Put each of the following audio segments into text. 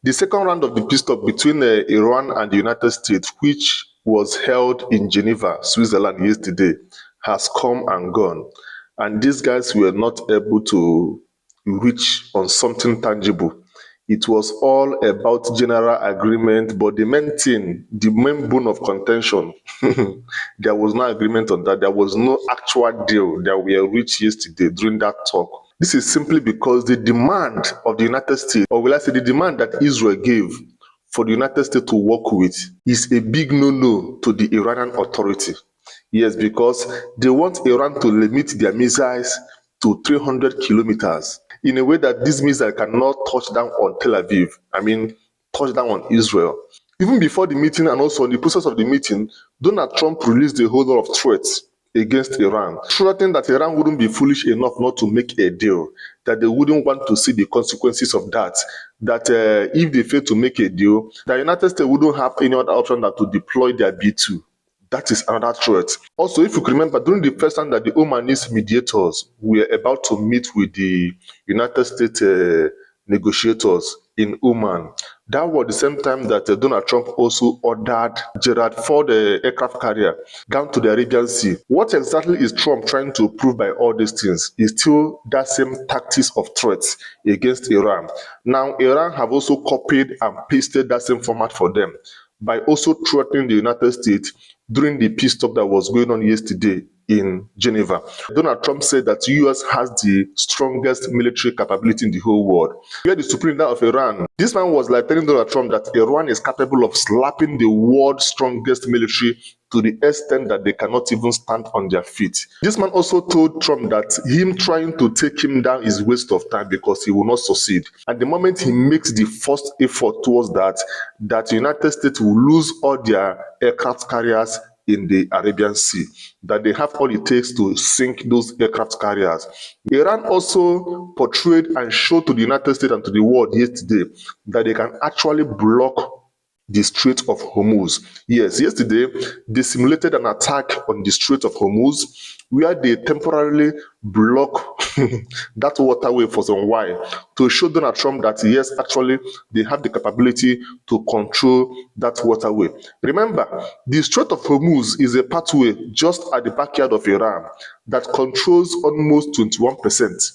The second round of the peace talk between Iran and the United States, which was held in Geneva, Switzerland yesterday, has come and gone. And these guys were not able to reach on something tangible. It was all about general agreement, but the main thing, the main bone of contention, there was no agreement on that. There was no actual deal that we reached yesterday during that talk. This is simply because the demand of the United States, or will I say the demand that Israel gave for the United States to work with, is a big no-no to the Iranian authority. Yes, because they want Iran to limit their missiles to 300 kilometers in a way that this missile cannot touch down on Tel Aviv. I mean, touch down on Israel. Even before the meeting and also in the process of the meeting, Donald Trump released a whole lot of threats against Iran, threatening that Iran wouldn't be foolish enough not to make a deal, that they wouldn't want to see the consequences of that, that if they fail to make a deal, the United States wouldn't have any other option than to deploy their B-2. That is another threat. Also, if you can remember, during the first time that the Omanese mediators were about to meet with the United States negotiators in Oman, that was the same time that Donald Trump also ordered Gerald Ford aircraft carrier down to the Arabian Sea. What exactly is Trump trying to prove by all these things? Is still that same tactics of threats against Iran. Now, Iran have also copied and pasted that same format for them by also threatening the United States during the peace talk that was going on yesterday in Geneva. Donald Trump said that the US has the strongest military capability in the whole world. We are the supreme leader of Iran. This man was like telling Donald Trump that Iran is capable of slapping the world's strongest military to the extent that they cannot even stand on their feet. This man also told Trump that him trying to take him down is waste of time because he will not succeed. At the moment he makes the first effort towards that, the United States will lose all their aircraft carriers in the Arabian Sea, that they have all it takes to sink those aircraft carriers. Iran also portrayed and showed to the United States and to the world yesterday that they can actually block the Strait of Hormuz. Yes, yesterday they simulated an attack on the Strait of Hormuz where they temporarily block that waterway for some while to show Donald Trump that yes, actually they have the capability to control that waterway. Remember, the Strait of Hormuz is a pathway just at the backyard of Iran that controls almost 21%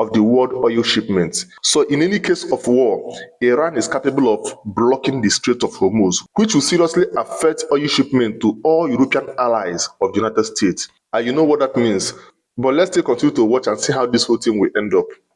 of the world oil shipments. So in any case of war, Iran is capable of blocking the Strait of Hormuz, which will seriously affect oil shipment to all European allies of the United States. And you know what that means. But let's still continue to watch and see how this whole thing will end up.